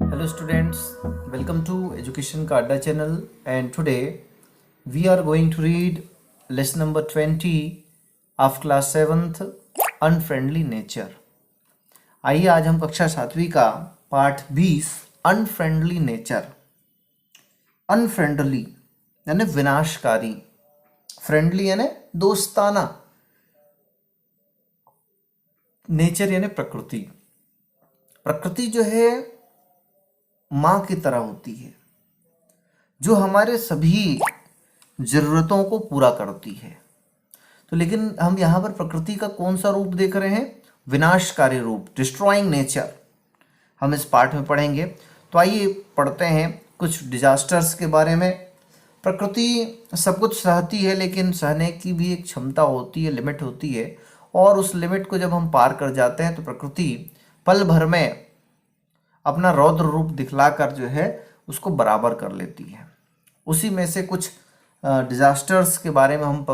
Hello students, welcome to Education का अड्डा channel and today we are going to read lesson number 20 of class 7th Unfriendly Nature। आइए आज हम कक्षा 7वीं का पाठ 20 अनफ्रेंडली नेचर। अनफ्रेंडली यानी विनाशकारी, फ्रेंडली यानी दोस्ताना, नेचर यानी प्रकृति। प्रकृति जो है माँ की तरह होती है जो हमारे सभी ज़रूरतों को पूरा करती है। तो लेकिन हम यहाँ पर प्रकृति का कौन सा रूप देख रहे हैं? विनाशकारी रूप, डिस्ट्रॉइंग नेचर, हम इस पाठ में पढ़ेंगे। तो आइए पढ़ते हैं कुछ डिजास्टर्स के बारे में। प्रकृति सब कुछ सहती है लेकिन सहने की भी एक क्षमता होती है, लिमिट होती है, और उस लिमिट को जब हम पार कर जाते हैं तो प्रकृति पल भर में अपना रौद्र रूप दिखलाकर जो है उसको बराबर कर लेती है। उसी में से कुछ डिजास्टर्स के बारे में हम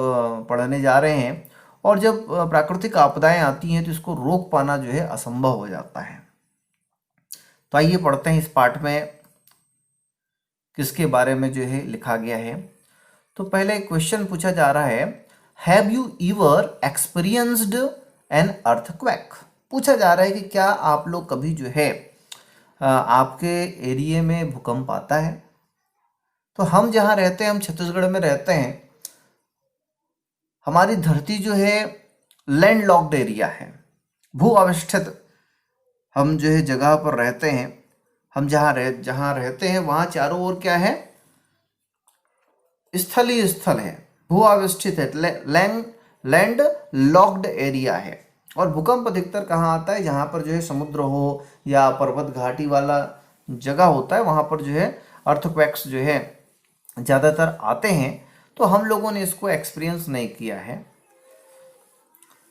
पढ़ने जा रहे हैं। और जब प्राकृतिक आपदाएं आती हैं तो इसको रोक पाना जो है असंभव हो जाता है। तो आइए पढ़ते हैं इस पाठ में किसके बारे में जो है लिखा गया है। तो पहले क्वेश्चन पूछा जा रहा है, have you ever experienced an earthquake? पूछा जा रहा है कि क्या आप लोग कभी जो है आपके एरिया में भूकंप आता है? तो हम जहाँ रहते हैं, हम छत्तीसगढ़ में रहते हैं, हमारी धरती जो है लैंड लॉक्ड एरिया है, भू अवस्थित हम जो है जगह पर रहते हैं। हम जहाँ रहते हैं वहाँ चारों ओर क्या है? स्थल ही स्थल है, भू अवस्थित है, लैंड लॉक्ड एरिया है। और भूकंप अधिकतर कहाँ आता है? जहाँ पर जो है समुद्र हो या पर्वत घाटी वाला जगह होता है, वहाँ पर जो है अर्थक्वेक्स जो है ज़्यादातर आते हैं। तो हम लोगों ने इसको एक्सपीरियंस नहीं किया है।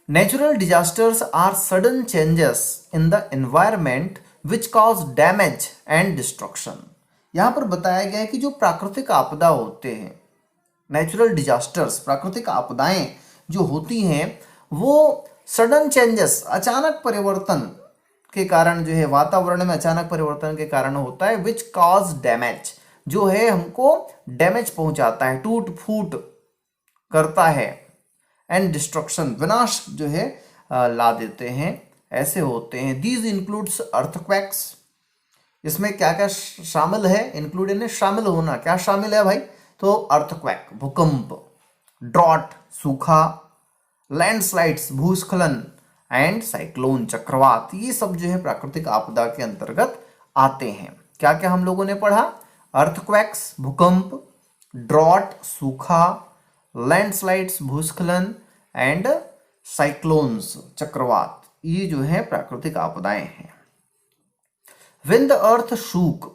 Natural disasters are sudden changes in the environment which cause damage and destruction. यहाँ पर बताया गया है कि जो प्राकृतिक आपदा होते हैं, नेचुरल डिजास्टर्स, प्राकृतिक आपदाएं जो होती हैं, वो सडन चेंजेस, अचानक परिवर्तन के कारण जो है, वातावरण में अचानक परिवर्तन के कारण होता है। विच कॉज डैमेज, जो है हमको डैमेज पहुंचाता है, टूट फूट करता है, एंड डिस्ट्रक्शन, विनाश जो है ला देते हैं, ऐसे होते हैं। These includes earthquakes. इसमें क्या क्या शामिल है? इंक्लूड यानी शामिल होना। क्या शामिल है भाई? तो अर्थक्वेक भूकंप, ड्रॉट सूखा, लैंडस्लाइड्स भूस्खलन, एंड साइक्लोन चक्रवात, ये सब जो है प्राकृतिक आपदा के अंतर्गत आते हैं। क्या क्या हम लोगों ने पढ़ा? अर्थक्वेक्स भूकंप, ड्रॉट सूखा, लैंडस्लाइड्स भूस्खलन, एंड साइक्लोन्स चक्रवात, ये जो है प्राकृतिक आपदाएं हैं। व्हेन द अर्थ शूक,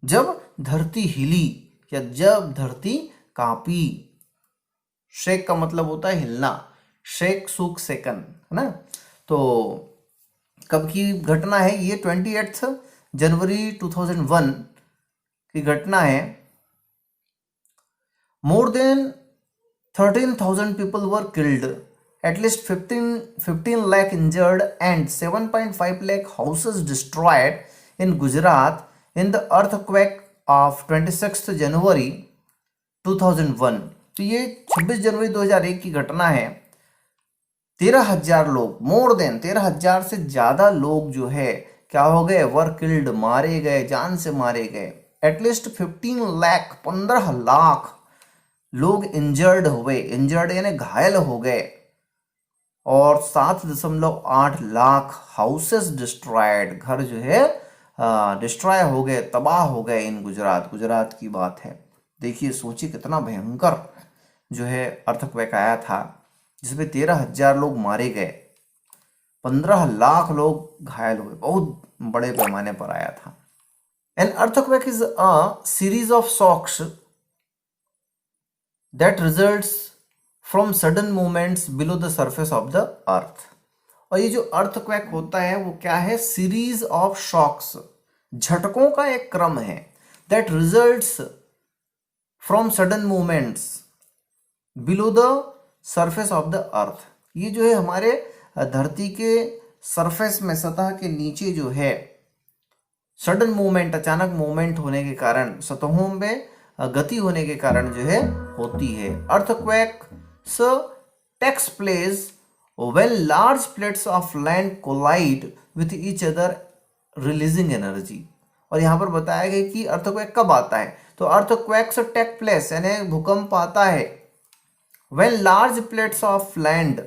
जब धरती हिली या जब धरती कांपी। शेक का मतलब होता है हिलना, शेक सूक सेकन, है ना। तो कब की घटना है ये? 28 जनवरी 2001 की घटना है। More than 13,000 people were killed, at least 15 lakh injured and 7.5 lakh houses destroyed in Gujarat in the earthquake of 26 जनवरी 2001। तो ये 26 जनवरी 2001 की घटना है। 13,000 लोग, मोर देन 13,000 से ज़्यादा लोग जो है क्या हो गए? वर किल्ड, मारे गए, जान से मारे गए। एटलीस्ट 15 लाख, 15 लाख लोग इंजर्ड हुए, इंजर्ड यानी घायल हो गए, और 7.8 लाख हाउसेस डिस्ट्रॉयड, घर जो है डिस्ट्रॉय हो गए, तबाह हो गए इन गुजरात की बात है। देखिए, सोचिए कितना भयंकर जो है अर्थक्वेक आया था, जिसमें 13,000 लोग मारे गए, 15 लाख लोग घायल हुए, बहुत बड़े पैमाने पर आया था। An earthquake is a series of shocks that results from sudden movements below the surface of the earth. और ये जो अर्थक्वेक होता है वो क्या है? सीरीज ऑफ शॉक्स, झटकों का एक क्रम है, that results from sudden movements below the surface of the अर्थ। ये जो है हमारे धरती के सरफेस में, सतह के नीचे जो है सडन मूवमेंट, अचानक मूवमेंट होने के कारण, सतहों में गति होने के कारण जो है होती है। Earthquakes takes place when large plates of land collide with each other releasing energy. और यहाँ पर बताया गया कि अर्थक्वेक कब आता है, तो अर्थक्वेक्स टेक प्लेस यानी भूकंप आता है when large plates of land,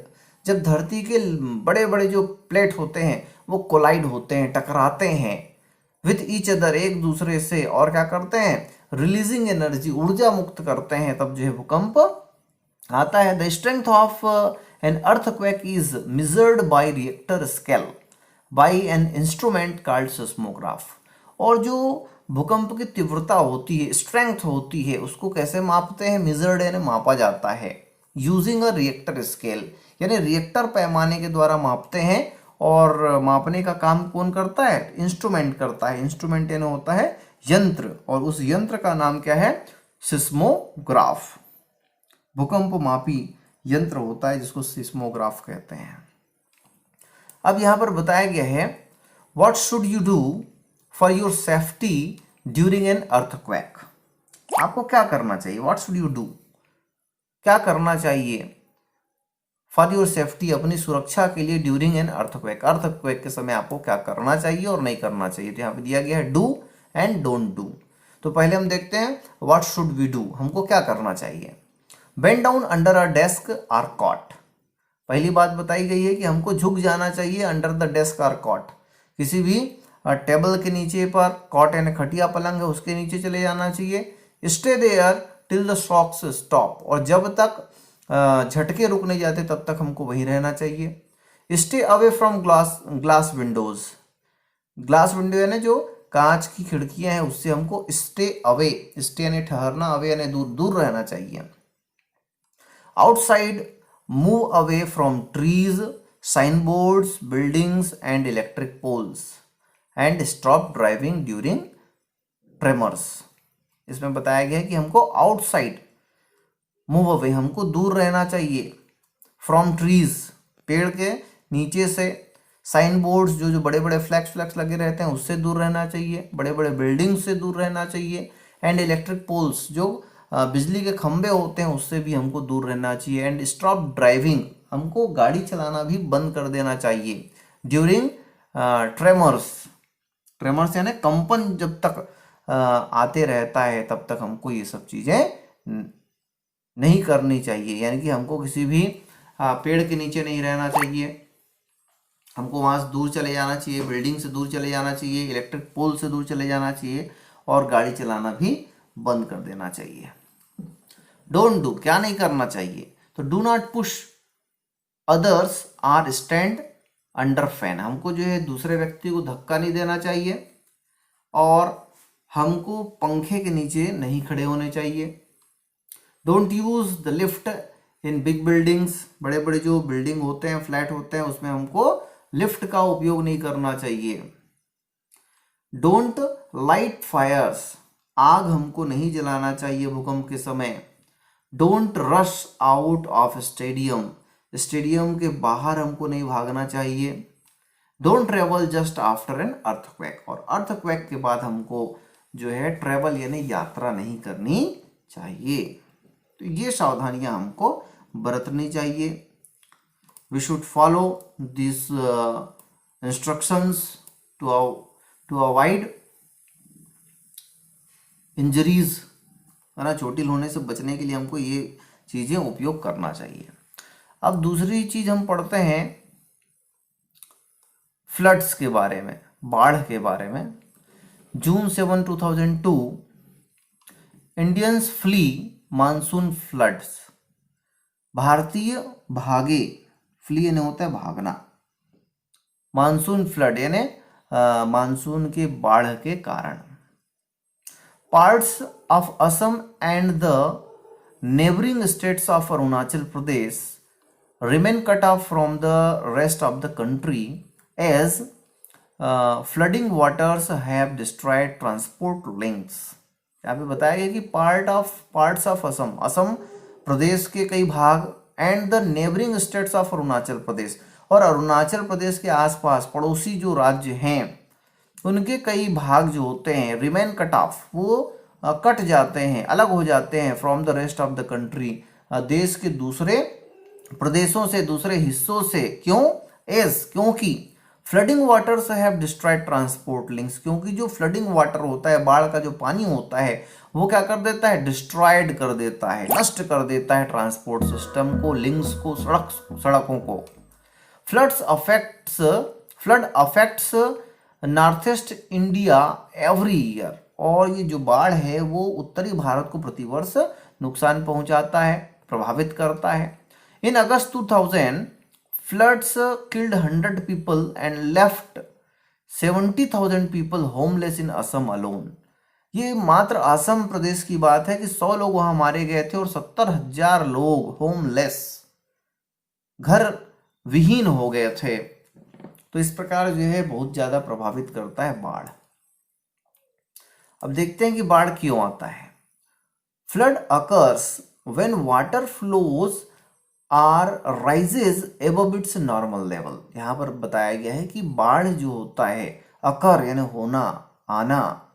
जब धरती के बड़े बड़े जो प्लेट होते हैं वो कोलाइड होते हैं, टकराते हैं, विथ ईच अदर, एक दूसरे से, और क्या करते हैं, रिलीजिंग एनर्जी, ऊर्जा मुक्त करते हैं, तब जो है भूकंप आता है। The strength of N earthquake is measured by Richter scale bye an instrument called seismograph. और जो भूकंप की तीव्रता होती है, स्ट्रेंथ होती है, उसको कैसे मापते हैं, मेजर्ड यानी मापा जाता है यूजिंग अ रिएक्टर स्केल, यानी रिएक्टर पैमाने के द्वारा मापते हैं। और मापने का काम कौन करता है, इंस्ट्रूमेंट करता है। इंस्ट्रूमेंट यानी होता है यंत्र, और उस यंत्र का नाम क्या है, सिस्मोग्राफ। भूकंप मापी यंत्र होता है जिसको सिस्मोग्राफ कहते हैं। अब यहां पर बताया गया है what should you do for your safety during an earthquake. आपको क्या करना चाहिए, व्हाट शुड यू डू, क्या करना चाहिए फॉर योर सेफ्टी, अपनी सुरक्षा के लिए, ड्यूरिंग एन अर्थक्वेक, अर्थक्वेक के समय आपको क्या करना चाहिए और नहीं करना चाहिए। तो यहाँ पे दिया गया है डू एंड डोंट डू। तो पहले हम देखते हैं व्हाट शुड वी डू, हमको क्या करना चाहिए। Bend down under a desk or cot, पहली बात बताई गई है कि हमको झुक जाना चाहिए under the desk or cot, किसी भी टेबल के नीचे पर, कॉट यानी खटिया पलंग है उसके नीचे चले जाना चाहिए। Stay there till the shocks stop, और जब तक झटके रुक नहीं जाते तब तक हमको वहीं रहना चाहिए। Stay away from glass Windows, glass window यानी जो कांच की खिड़कियां हैं उससे हमको स्टे अवे, स्टे यानी ठहरना, अवे यानी दूर दूर रहना चाहिए। Outside move away from trees, sign boards, buildings and electric poles and stop driving during tremors. इसमें बताया गया है कि हमको आउटसाइड मूव अवे, हमको दूर रहना चाहिए, फ्रॉम ट्रीज, पेड़ के नीचे से, साइन बोर्ड्स जो बड़े बड़े फ्लैक्स लगे रहते हैं उससे दूर रहना चाहिए, बड़े बड़े बिल्डिंग्स से दूर रहना चाहिए, एंड इलेक्ट्रिक पोल्स जो बिजली के खंभे होते हैं उससे भी हमको दूर रहना चाहिए। एंड स्टॉप ड्राइविंग, हमको गाड़ी चलाना भी बंद कर देना चाहिए ड्यूरिंग ट्रेमर्स, ट्रेमर्स यानी कंपन जब तक आते रहता है तब तक हमको ये सब चीज़ें नहीं करनी चाहिए। यानी कि हमको किसी भी पेड़ के नीचे नहीं रहना चाहिए, हमको वहाँ से दूर चले जाना चाहिए, बिल्डिंग से दूर चले जाना चाहिए, इलेक्ट्रिक पोल से दूर चले जाना चाहिए, और गाड़ी चलाना भी बंद कर देना चाहिए। डोंट डू, क्या नहीं करना चाहिए, तो do not push others or stand under fan, हमको जो है दूसरे व्यक्ति को धक्का नहीं देना चाहिए, और हमको पंखे के नीचे नहीं खड़े होने चाहिए। Don't use the lift in big buildings, बड़े बड़े जो बिल्डिंग होते हैं, फ्लैट होते हैं, उसमें हमको लिफ्ट का उपयोग नहीं करना चाहिए। डोंट लाइट फायर्स, आग हमको नहीं जलाना चाहिए भूकंप के समय। Don't rush out of stadium, stadium के बाहर हमको नहीं भागना चाहिए। Don't travel just after an earthquake, और अर्थक्वेक के बाद हमको जो है ट्रेवल यानी यात्रा नहीं करनी चाहिए। तो ये सावधानियां हमको बरतनी चाहिए। We should follow this instructions to avoid injuries, है ना, चोटिल होने से बचने के लिए हमको ये चीज़ें उपयोग करना चाहिए। अब दूसरी चीज़ हम पढ़ते हैं फ्लड्स के बारे में, बाढ़ के बारे में। जून 7, 2002 इंडियंस फ्ली मानसून फ्लड्स, भारतीय भागे, फ्ली यानी होता है भागना, मानसून फ्लड यानी मानसून के बाढ़ के कारण। Parts of Assam and the neighbouring states of Arunachal Pradesh remain cut off from the rest of the country as flooding waters have destroyed transport links. यहाँ पे बताया गया कि पार्ट्स ऑफ असम, असम प्रदेश के कई भाग, and the neighbouring states of Arunachal Pradesh, और अरुणाचल प्रदेश के आसपास पड़ोसी जो राज्य हैं उनके कई भाग जो होते हैं रिमेन कट ऑफ, वो कट जाते हैं, अलग हो जाते हैं from the rest of the country, देश के दूसरे प्रदेशों से, दूसरे हिस्सों से। क्यों? क्योंकि flooding waters have destroyed transport links, क्योंकि जो फ्लडिंग वाटर होता है, बाढ़ का जो पानी होता है, वो क्या कर देता है? डिस्ट्रॉयड कर देता है, नष्ट कर देता है ट्रांसपोर्ट सिस्टम को, लिंक्स को, सड़कों को। Flood affects north east India every year, और ये जो बाढ़ है वो उत्तरी भारत को प्रतिवर्ष नुकसान पहुंचाता है, प्रभावित करता है। इन अगस्त 2000 floods killed 100 people and left 70,000 people homeless in Assam alone। ये मात्र असम प्रदेश की बात है कि 100 लोग वहां मारे गए थे और 70,000 लोग होमलेस, घर विहीन हो गए थे। तो इस प्रकार जो है बहुत ज्यादा प्रभावित करता है बाढ़। अब देखते हैं कि बाढ़ क्यों आता है। Flood occurs when water flows or rises above its normal level. यहाँ पर बताया गया है कि बाढ़ जो होता है, अकर यानी होना, आना,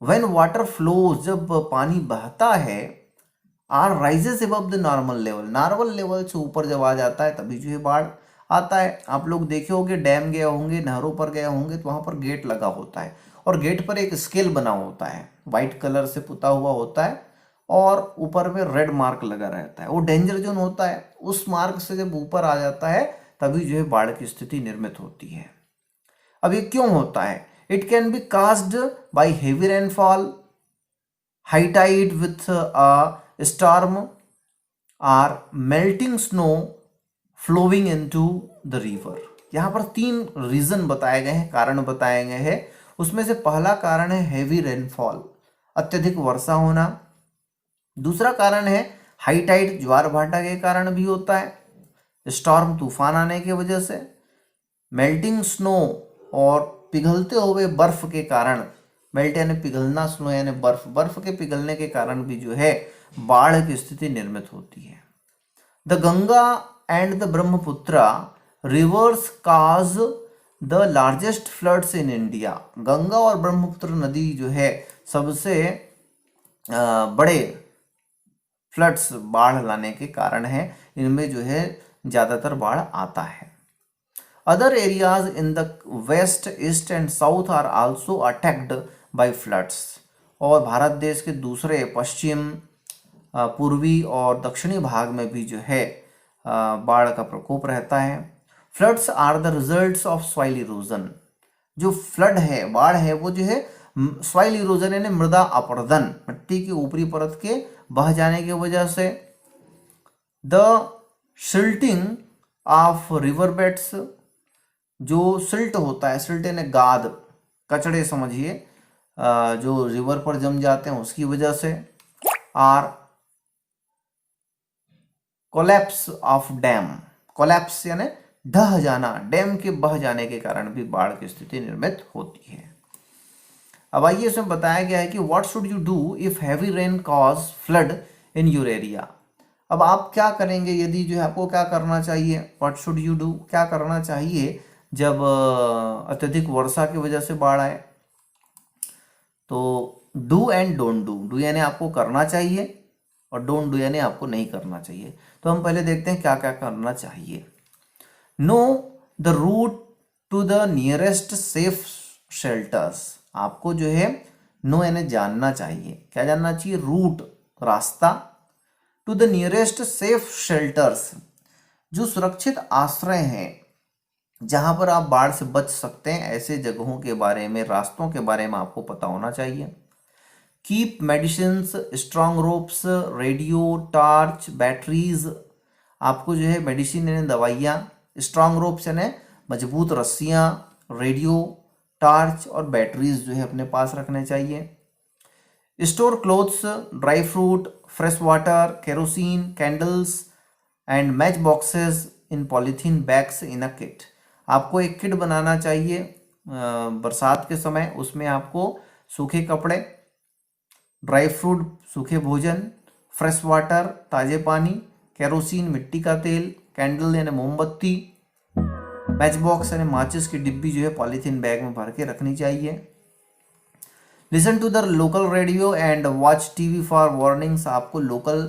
व्हेन वाटर फ्लोज जब पानी बहता है, or rises above the normal level, normal level से ऊपर जब आ जाता है तभी जो है बाढ़ आता है। आप लोग देखे होंगे, डैम गए होंगे, नहरों पर गए होंगे, तो वहाँ पर गेट लगा होता है और गेट पर एक स्केल बना होता है, वाइट कलर से पुता हुआ होता है और ऊपर में रेड मार्क लगा रहता है। वो डेंजर जोन होता है, उस मार्क से जब ऊपर आ जाता है तभी जो है बाढ़ की स्थिति निर्मित होती है। अब ये क्यों होता है? It can be caused by heavy rainfall, high tide with a storm or melting snow flowing into the river. यहाँ पर 3 रीजन बताए गए हैं, कारण बताए गए हैं। उसमें से पहला कारण है हेवी रेनफॉल, अत्यधिक वर्षा होना। दूसरा कारण है हाई टाइड, ज्वार भाटा के कारण भी होता है, स्टॉर्म तूफान आने की वजह से। मेल्टिंग स्नो और पिघलते हुए बर्फ के कारण, मेल्ट यानी पिघलना, स्नो यानी बर्फ, बर्फ के पिघलने के कारण भी जो है बाढ़ की स्थिति निर्मित होती है। The Ganga and the Brahmaputra reverse cause the largest floods in India. Ganga और ब्रह्मपुत्र नदी जो है सबसे बड़े फ्लड्स, बाढ़ लाने के कारण है, इनमें जो है ज्यादातर बाढ़ आता है। Other areas in the west, east and south are also attacked by floods. और भारत देश के दूसरे पश्चिम, पूर्वी और दक्षिणी भाग में भी जो है बाढ़ का प्रकोप रहता है। Floods are the results of soil erosion. जो फ्लड है, बाढ़ है, वो जो है सॉइल इरोजन यानी मृदा अपरदन, मिट्टी की ऊपरी परत के बह जाने की वजह से। The silting of river beds, जो सिल्ट होता है, सिल्ट यानी गाद, कचड़े समझिए, जो रिवर पर जम जाते हैं उसकी वजह से। Or collapse of dam, collapse यानी ढह जाना, डैम के बह जाने के कारण भी बाढ़ की स्थिति निर्मित होती है। अब आइए इसमें बताया गया है कि what should you do if heavy rain cause flood in your area. अब आप क्या करेंगे यदि जो है, आपको क्या करना चाहिए? व्हाट शुड यू डू, क्या करना चाहिए जब अत्यधिक वर्षा की वजह से बाढ़ आए? तो do and don't do, do यानी आपको करना चाहिए और डोंट डू यानी आपको नहीं करना चाहिए। तो हम पहले देखते हैं क्या क्या करना चाहिए। Know the route to the nearest safe shelters. आपको जो है नो यानी जानना चाहिए, क्या जानना चाहिए? रूट, रास्ता। To the nearest safe shelters, जो सुरक्षित आश्रय हैं, जहां पर आप बाढ़ से बच सकते हैं, ऐसे जगहों के बारे में, रास्तों के बारे में आपको पता होना चाहिए। Keep medicines, strong ropes, radio, torch, batteries. आपको जो है मेडिसिन यानी दवाइयाँ, स्ट्रॉन्ग रोप्स यानी मजबूत रस्सियाँ, रेडियो, टॉर्च और बैटरीज जो है अपने पास रखने चाहिए। Store clothes, dry fruit, fresh water, kerosene, candles and match boxes in polythene bags in a kit. आपको एक किट बनाना चाहिए बरसात के समय, उसमें आपको सूखे कपड़े, ड्राई फ्रूट, सूखे भोजन, फ्रेश वाटर, ताजे पानी, केरोसिन, मिट्टी का तेल, कैंडल यानी मोमबत्ती, मैच बॉक्स यानी माचिस की डिब्बी जो है पॉलीथीन बैग में भर के रखनी चाहिए। Listen to the local radio and watch TV for warnings, आपको लोकल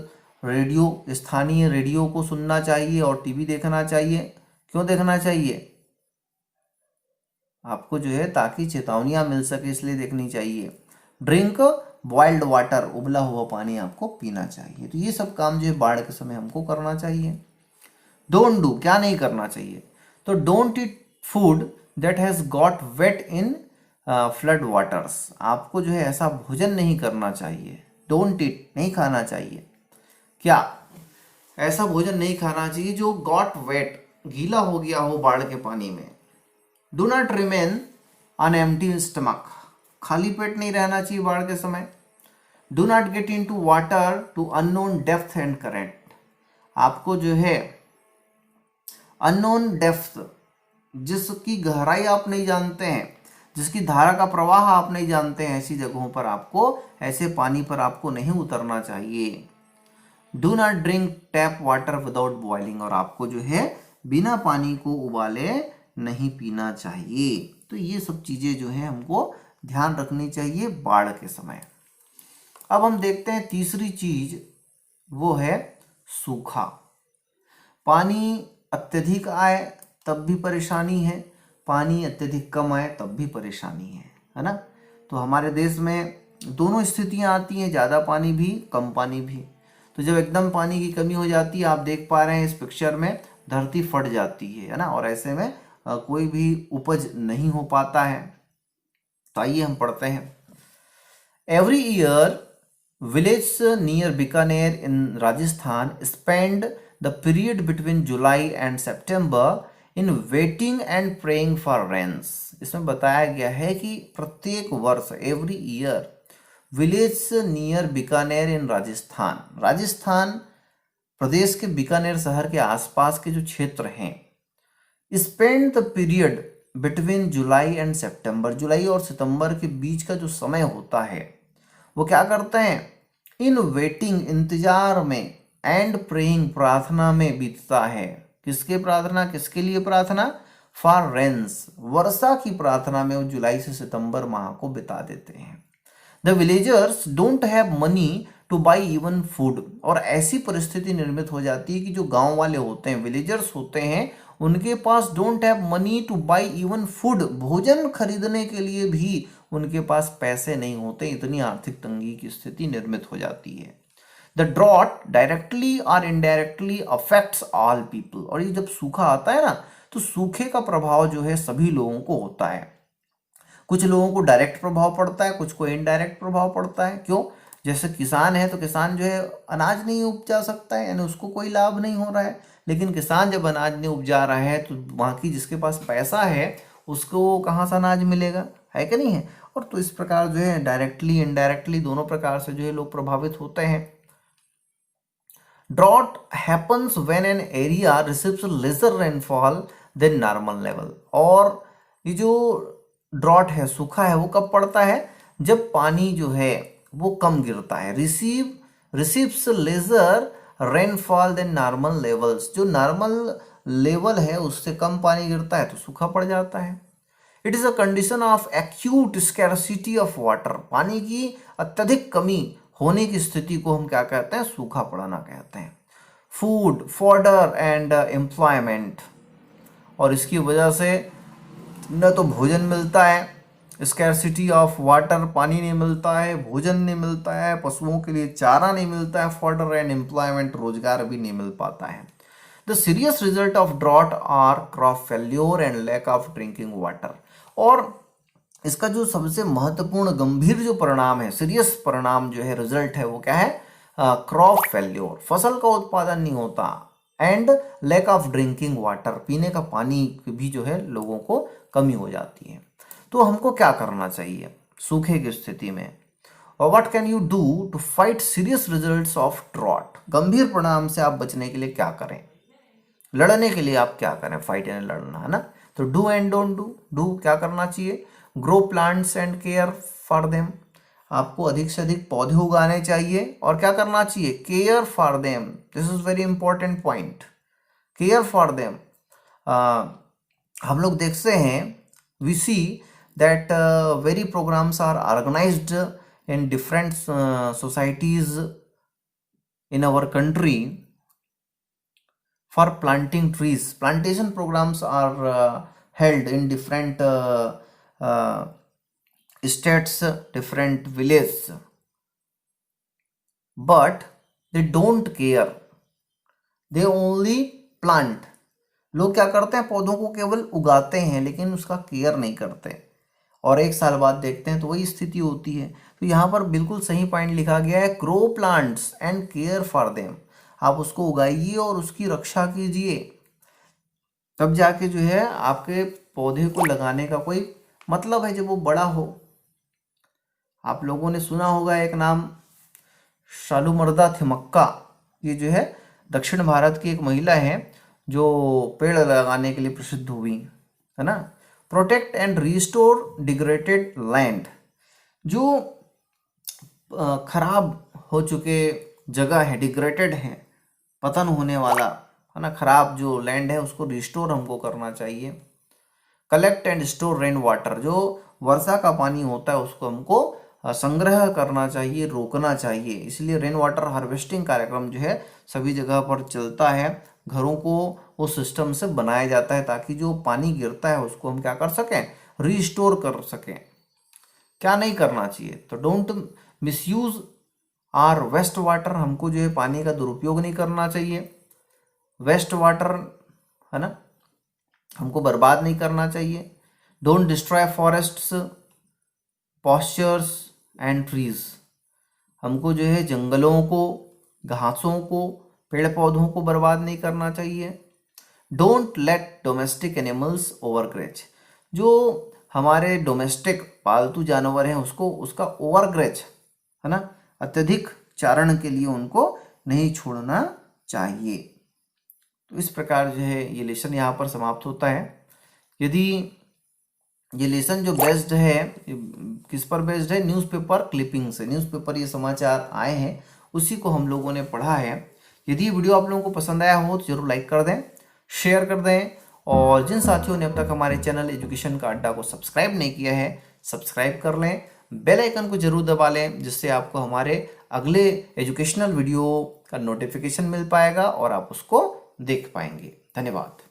रेडियो, स्थानीय रेडियो को सुनना चाहिए और टीवी देखना चाहिए। क्यों देखना चाहिए? आपको जो है ताकि चेतावनियां मिल सके, इसलिए देखनी चाहिए। ड्रिंक बॉइल्ड वाटर, उबला हुआ पानी आपको पीना चाहिए। तो ये सब काम जो है बाढ़ के समय हमको करना चाहिए। डोंट डू, क्या नहीं करना चाहिए? तो don't eat food that has got wet in flood waters, आपको जो है ऐसा भोजन नहीं करना चाहिए। डोंट ईट, नहीं खाना चाहिए। क्या? ऐसा भोजन नहीं खाना चाहिए जो गॉट वेट, गीला हो गया हो बाढ़ के पानी में। Do not remain on empty stomach, खाली पेट नहीं रहना चाहिए बाढ़ के समय। Do not get into water to unknown depth and current, आपको जो है अननोन डेप्थ, जिसकी गहराई आप नहीं जानते हैं, जिसकी धारा का प्रवाह आप नहीं जानते हैं, ऐसी जगहों पर आपको, ऐसे पानी पर आपको नहीं उतरना चाहिए। Do not drink tap water without boiling, और आपको जो है बिना पानी को उबाले नहीं पीना चाहिए। तो ये सब चीजें जो है हमको ध्यान रखनी चाहिए बाढ़ के समय। अब हम देखते हैं तीसरी चीज, वो है सूखा। पानी अत्यधिक आए तब भी परेशानी है, पानी अत्यधिक कम आए तब भी परेशानी है ना। तो हमारे देश में दोनों स्थितियां आती हैं, ज़्यादा पानी भी कम पानी भी। तो जब एकदम पानी की कमी हो जाती है, आप देख पा रहे हैं इस पिक्चर में, धरती फट जाती है ना, और ऐसे में कोई भी उपज नहीं हो पाता है। तो आइए हम पढ़ते हैं। Every year village near Bikaner in Rajasthan spend the period between July and September in waiting and praying for rains. इसमें बताया गया है कि प्रत्येक वर्ष, every year, village near Bikaner in Rajasthan, Rajasthan प्रदेश के बीकानेर शहर के आसपास के जो क्षेत्र हैं, spend the period between July and September, जुलाई और सितंबर के बीच का जो समय होता है वो क्या करते हैं? इन वेटिंग, इंतजार में, एंड प्रेइंग, प्रार्थना में बीतता है। किसके प्रार्थना, किसके लिए प्रार्थना? फॉर रेन्स, वर्षा की प्रार्थना में वो जुलाई से सितंबर माह को बिता देते हैं। The villagers don't have money to buy even food, और ऐसी परिस्थिति निर्मित हो जाती है कि जो गांव वाले होते हैं, विलेजर्स होते हैं, उनके पास don't have money to buy even food, भोजन खरीदने के लिए भी उनके पास पैसे नहीं होते, इतनी आर्थिक तंगी की स्थिति निर्मित हो जाती है। द ड्रॉट डायरेक्टली और इनडायरेक्टली अफेक्ट्स ऑल पीपल, और ये जब सूखा आता है ना, तो सूखे का प्रभाव जो है सभी लोगों को होता है। कुछ लोगों को डायरेक्ट प्रभाव पड़ता है, कुछ को इनडायरेक्ट प्रभाव पड़ता है। क्यों? जैसे किसान है तो किसान जो है अनाज नहीं उपजा सकता है, यानी उसको कोई लाभ नहीं हो रहा है। लेकिन किसान जब अनाज नहीं उपजा रहा है तो बाकी जिसके पास पैसा है उसको कहाँ से अनाज मिलेगा, है कि नहीं है। और तो इस प्रकार जो है डायरेक्टली इनडायरेक्टली दोनों प्रकार से जो है लोग प्रभावित होते हैं। Drought happens when an area receives lesser rainfall than normal level, और ये जो ड्रॉट है, सूखा है, वो कब पड़ता है? जब पानी जो है वो कम गिरता है। Receives lesser rainfall than normal levels, जो नॉर्मल लेवल है उससे कम पानी गिरता है तो सूखा पड़ जाता है। It is a condition of acute scarcity of water, पानी की अत्यधिक कमी होने की स्थिति को हम क्या कहते हैं? सूखा पड़ना कहते हैं। फूड, फॉडर एंड एम्प्लॉयमेंट, और इसकी वजह से न तो भोजन मिलता है, स्कैरसिटी ऑफ वाटर, पानी नहीं मिलता है, भोजन नहीं मिलता है, पशुओं के लिए चारा नहीं मिलता है, फॉडर एंड एम्प्लॉयमेंट, रोजगार भी नहीं मिल पाता है। The serious result of drought are crop failure and lack of drinking water, और इसका जो सबसे महत्वपूर्ण गंभीर जो परिणाम है, सीरियस परिणाम जो है, रिजल्ट है, वो क्या है? क्रॉप फेल्योर, फसल का उत्पादन नहीं होता, and lack of drinking water, पीने का पानी की भी जो है लोगों को कमी हो जाती है। तो हमको क्या करना चाहिए सूखे की स्थिति में? और what can you do to fight serious results of drought, गंभीर परिणाम से आप बचने के लिए क्या करें, लड़ने के लिए आप क्या करें? फाइट यानी लड़ना, है ना। तो do and don't do. Do क्या करना चाहिए? Grow plants and care for them, आपको अधिक से अधिक पौधे उगाने चाहिए, और क्या करना चाहिए? Care for them, this is very important point, care for them. हम लोग देखते हैं, we see that very programmes are organised in different societies in our country for planting trees. Plantation programs are held in different uh, states, different villages, but they don't care, they only plant. लोग क्या करते हैं, पौधों को केवल उगाते हैं लेकिन उसका केयर नहीं करते, और एक साल बाद देखते हैं तो वही स्थिति होती है। तो यहाँ पर बिल्कुल सही पॉइंट लिखा गया है, grow plants and care for them. आप उसको उगाइए और उसकी रक्षा कीजिए, तब जाके जो है आपके पौधे को लगाने का कोई मतलब है जब वो बड़ा हो। आप लोगों ने सुना होगा एक नाम, शालूमर्दा थिमक्का। ये जो है दक्षिण भारत की एक महिला है जो पेड़ लगाने के लिए प्रसिद्ध हुई है ना। Protect and restore degraded land. जो खराब हो चुके जगह है, डिग्रेडेड है, पतन होने वाला है ना, खराब जो लैंड है उसको रिस्टोर हमको करना चाहिए। Collect and store rain water. जो वर्षा का पानी होता है उसको हमको संग्रह करना चाहिए, रोकना चाहिए। इसलिए रेन वाटर हार्वेस्टिंग कार्यक्रम जो है सभी जगह पर चलता है। घरों को उस सिस्टम से बनाया जाता है ताकि जो पानी गिरता है उसको हम क्या कर सकें, रिस्टोर कर सकें। क्या नहीं करना चाहिए, तो don't misuse or waste water. हमको जो है पानी का दुरुपयोग नहीं करना चाहिए। वेस्ट वाटर है ना, हमको बर्बाद नहीं करना चाहिए। Don't destroy forests, postures and trees. हमको जो है जंगलों को, घासों को, पेड़ पौधों को बर्बाद नहीं करना चाहिए। Don't let domestic animals overgraze. जो हमारे डोमेस्टिक पालतू जानवर हैं उसको, उसका ओवरग्रेज है ना, अत्यधिक चारण के लिए उनको नहीं छोड़ना चाहिए। तो इस प्रकार जो है ये लेसन यहाँ पर समाप्त होता है। यदि ये लेसन जो बेस्ड है, किस पर बेस्ड है, न्यूज़पेपर क्लिपिंग से। न्यूज़पेपर ये समाचार आए हैं उसी को हम लोगों ने पढ़ा है। यदि वीडियो आप लोगों को पसंद आया हो तो जरूर लाइक कर दें, शेयर कर दें, और जिन साथियों ने अब तक हमारे चैनल एजुकेशन का अड्डा को सब्सक्राइब नहीं किया है सब्सक्राइब कर लें। बेल आइकन को जरूर दबा लें जिससे आपको हमारे अगले एजुकेशनल वीडियो का नोटिफिकेशन मिल पाएगा और आप उसको देख पाएंगे। धन्यवाद।